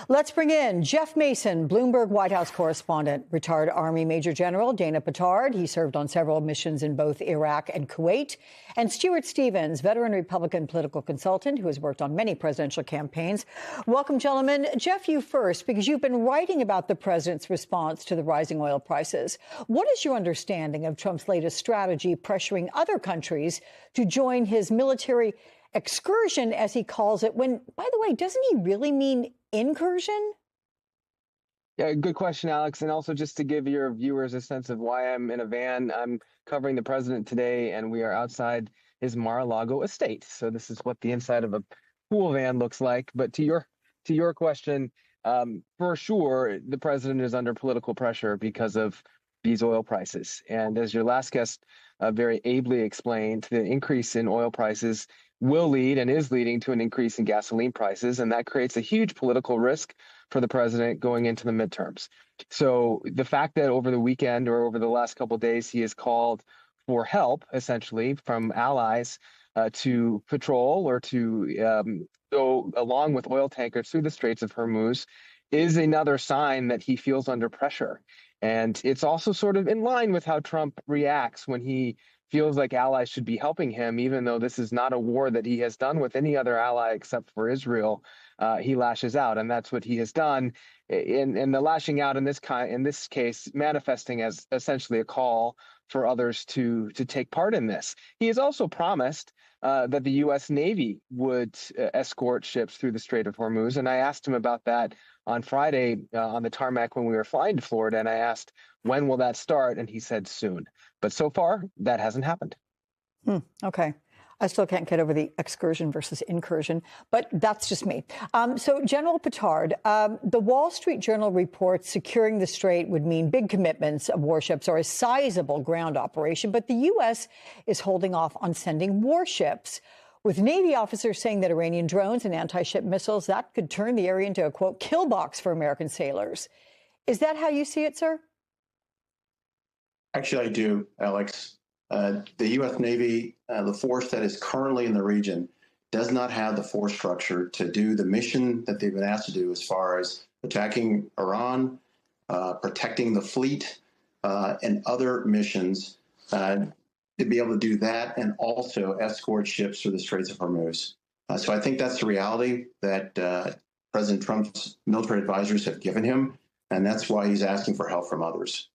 Let's bring in Jeff Mason, Bloomberg White House correspondent, retired Army Major General Dana Petard. He served on several missions in both Iraq and Kuwait. And Stuart Stevens, veteran Republican political consultant who has worked on many presidential campaigns. Welcome, gentlemen. Jeff, you first, because you've been writing about the president's response to the rising oil prices. What is your understanding of Trump's latest strategy pressuring other countries to join his military excursion, as he calls it, when, by the way, doesn't he really mean incursion? Yeah, good question, Alex. And also just to give your viewers a sense of why I'm in a van, I'm covering the president today, and we are outside his Mar-a-Lago estate. So this is what the inside of a pool van looks like. But to your question, for sure, the president is under political pressure because of these oil prices. And as your last guest very ably explained, the increase in oil prices will lead and is leading to an increase in gasoline prices, and that creates a huge political risk for the president going into the midterms. So the fact that over the weekend or over the last couple of days he has called for help, essentially, from allies to patrol or to go along with oil tankers through the Straits of Hormuz is another sign that he feels under pressure. And it's also sort of in line with how Trump reacts when he feels like allies should be helping him, even though this is not a war that he has done with any other ally except for Israel. He lashes out, and that's what he has done. In the lashing out in this case, manifesting as essentially a call for others to take part in this. He has also promised that the U.S. Navy would escort ships through the Strait of Hormuz, and I asked him about that on Friday on the tarmac when we were flying to Florida, and I asked, when will that start? And he said soon. But so far, that hasn't happened. Okay. I still can't get over the excursion versus incursion, but that's just me. So, General Petard, the Wall Street Journal reports securing the strait would mean big commitments of warships or a sizable ground operation, but the U.S. is holding off on sending warships, with Navy officers saying that Iranian drones and anti-ship missiles, that could turn the area into a, quote, kill box for American sailors. Is that how you see it, sir? Actually, I do, Alex. The U.S. Navy, the force that is currently in the region, does not have the force structure to do the mission that they've been asked to do as far as attacking Iran, protecting the fleet, and other missions, to be able to do that and also escort ships through the Straits of Hormuz. So I think that's the reality that President Trump's military advisors have given him, and that's why he's asking for help from others.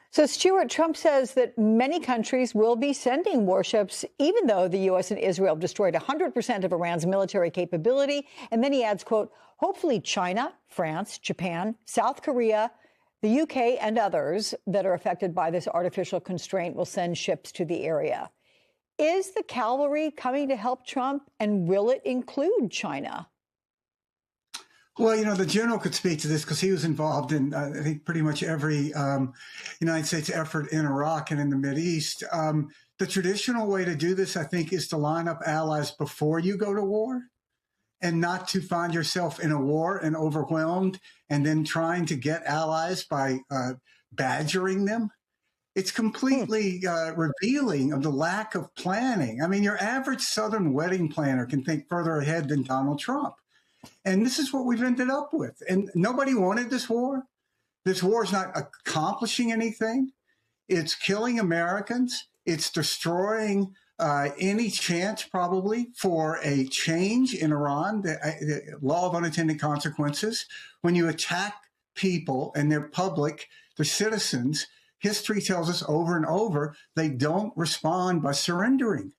So, Stuart, Trump says that many countries will be sending warships, even though the U.S. and Israel destroyed 100% of Iran's military capability. And then he adds, quote, hopefully China, France, Japan, South Korea, the U.K. and others that are affected by this artificial constraint will send ships to the area. Is the cavalry coming to help Trump, and will it include China? Well, you know, the general could speak to this because he was involved in, I think, pretty much every United States effort in Iraq and in the Mideast. The traditional way to do this, I think, is to line up allies before you go to war and not to find yourself in a war and overwhelmed and then trying to get allies by badgering them. It's completely revealing of the lack of planning. I mean, your average Southern wedding planner can think further ahead than Donald Trump. And this is what we've ended up with. And nobody wanted this war. This war is not accomplishing anything. It's killing Americans. It's destroying any chance probably for a change in Iran, the law of unintended consequences. When you attack people and their public, their citizens, history tells us over and over, they don't respond by surrendering.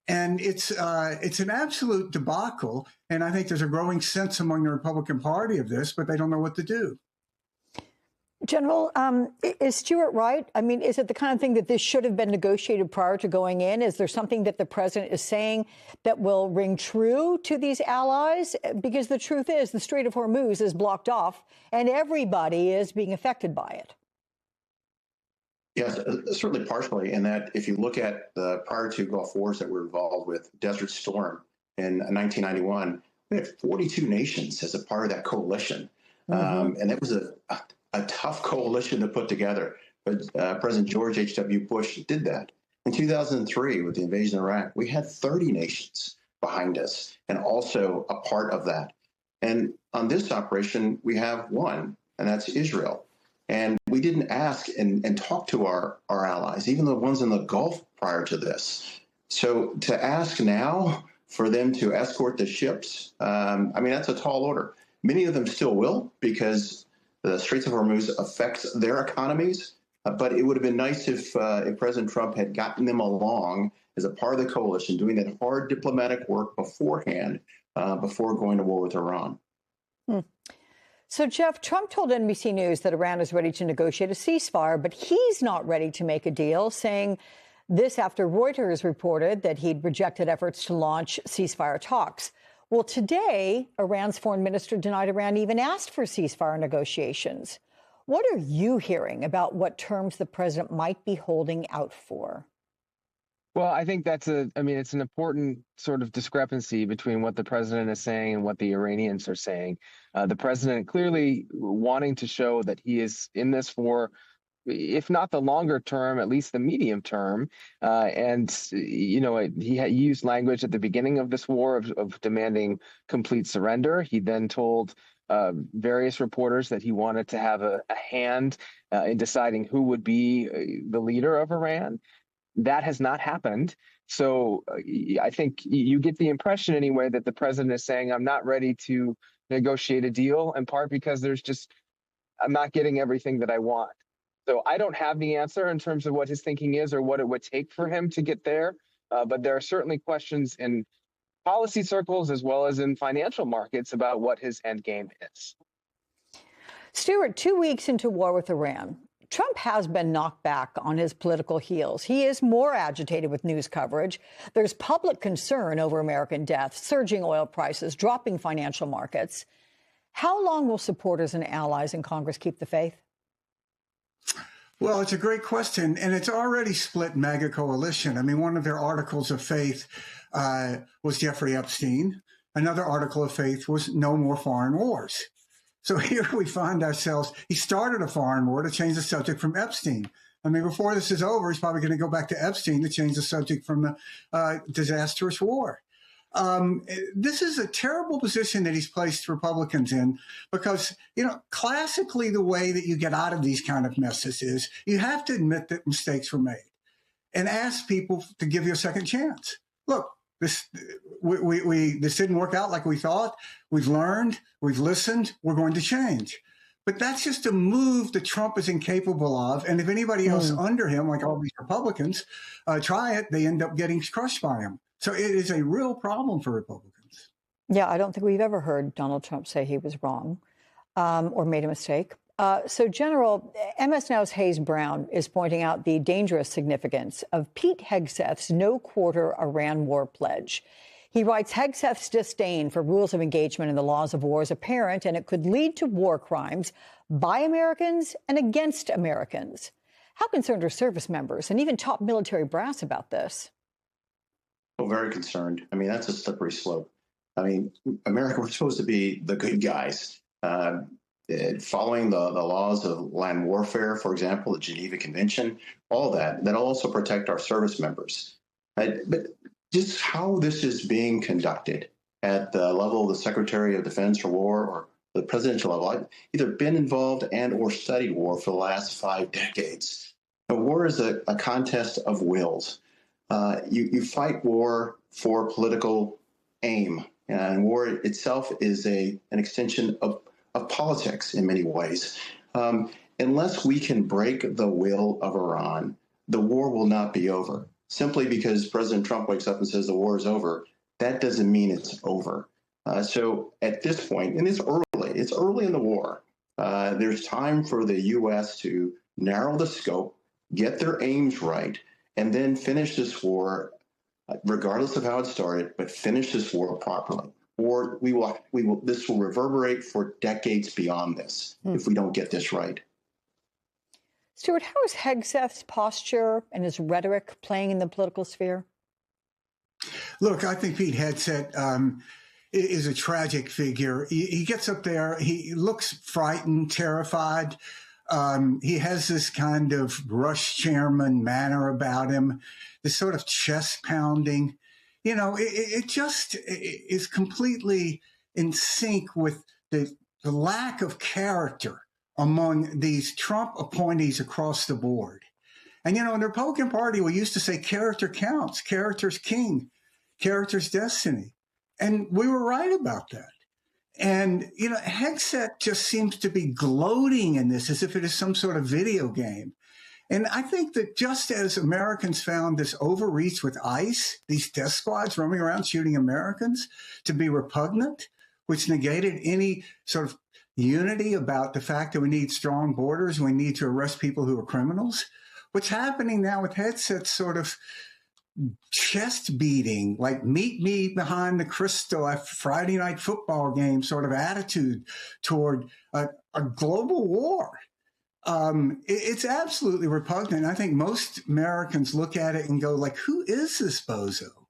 And it's an absolute debacle. And I think there's a growing sense among the Republican Party of this, but they don't know what to do. General, is Stuart right? I mean, is it the kind of thing that this should have been negotiated prior to going in? Is there something that the president is saying that will ring true to these allies? Because the truth is the Strait of Hormuz is blocked off and everybody is being affected by it. Yes, certainly partially in that if you look at the prior two Gulf Wars that were involved with Desert Storm in 1991, we had 42 nations as a part of that coalition. And it was a tough coalition to put together. But President George H.W. Bush did that. In 2003, with the invasion of Iraq, we had 30 nations behind us and also a part of that. And on this operation, we have one, and that's Israel. And we didn't ask and talk to our allies, even the ones in the Gulf prior to this. So to ask now for them to escort the ships, that's a tall order. Many of them still will, because the Straits of Hormuz affects their economies. But it would have been nice if President Trump had gotten them along as a part of the coalition, doing that hard diplomatic work beforehand, before going to war with Iran. So, Jeff, Trump told NBC News that Iran is ready to negotiate a ceasefire, but he's not ready to make a deal, saying this after Reuters reported that he'd rejected efforts to launch ceasefire talks. Well, today, Iran's foreign minister denied Iran even asked for ceasefire negotiations. What are you hearing about what terms the president might be holding out for? Well, I think it's an important sort of discrepancy between what the president is saying and what the Iranians are saying. The president clearly wanting to show that he is in this for, if not the longer term, at least the medium term. He used language at the beginning of this war of demanding complete surrender. He then told various reporters that he wanted to have a hand in deciding who would be the leader of Iran. That has not happened. So I think you get the impression anyway that the president is saying, I'm not ready to negotiate a deal, in part because I'm not getting everything that I want. So I don't have the answer in terms of what his thinking is or what it would take for him to get there. But there are certainly questions in policy circles as well as in financial markets about what his end game is. Stuart, 2 weeks into war with Iran, Trump has been knocked back on his political heels. He is more agitated with news coverage. There's public concern over American deaths, surging oil prices, dropping financial markets. How long will supporters and allies in Congress keep the faith? Well, it's a great question, and it's already split MAGA coalition. I mean, one of their articles of faith was Jeffrey Epstein. Another article of faith was no more foreign wars. So here we find ourselves, he started a foreign war to change the subject from Epstein. I mean, before this is over, he's probably going to go back to Epstein to change the subject from the disastrous war. This is a terrible position that he's placed Republicans in because, classically the way that you get out of these kind of messes is you have to admit that mistakes were made and ask people to give you a second chance. Look, this didn't work out like we thought. We've learned, we've listened, we're going to change. But that's just a move that Trump is incapable of. And if anybody else under him, like all these Republicans, try it, they end up getting crushed by him. So it is a real problem for Republicans. Yeah, I don't think we've ever heard Donald Trump say he was wrong or made a mistake. So, General, MS Now's Hayes Brown is pointing out the dangerous significance of Pete Hegseth's no-quarter Iran war pledge. He writes, Hegseth's disdain for rules of engagement and the laws of war is apparent, and it could lead to war crimes by Americans and against Americans. How concerned are service members and even top military brass about this? Well, very concerned. I mean, that's a slippery slope. I mean, America, we're supposed to be the good guys. Following the laws of land warfare, for example, the Geneva Convention, all that'll also protect our service members. But just how this is being conducted at the level of the Secretary of Defense for War or the presidential level, I've either been involved and or studied war for the last 5 decades. A war is a contest of wills. You fight war for political aim, and war itself is an extension of politics in many ways. Unless we can break the will of Iran, the war will not be over. Simply because President Trump wakes up and says the war is over, that doesn't mean it's over. So at this point, and it's early in the war, there's time for the U.S. to narrow the scope, get their aims right, and then finish this war, regardless of how it started, but finish this war properly. Or this will reverberate for decades beyond this if we don't get this right. Stuart, how is Hegseth's posture and his rhetoric playing in the political sphere? Look, I think Pete Hegseth is a tragic figure. He gets up there, he looks frightened, terrified. He has this kind of Rush chairman manner about him, this sort of chest pounding. It just is completely in sync with the lack of character among these Trump appointees across the board. And, in the Republican Party, we used to say character counts, character's king, character's destiny. And we were right about that. And, Hegseth just seems to be gloating in this as if it is some sort of video game. And I think that just as Americans found this overreach with ICE, these death squads roaming around shooting Americans, to be repugnant, which negated any sort of unity about the fact that we need strong borders, we need to arrest people who are criminals. What's happening now with Hegseth's sort of chest beating, like meet me behind the crystal at Friday night football game sort of attitude toward a global war. It's absolutely repugnant. I think most Americans look at it and go, like, who is this bozo?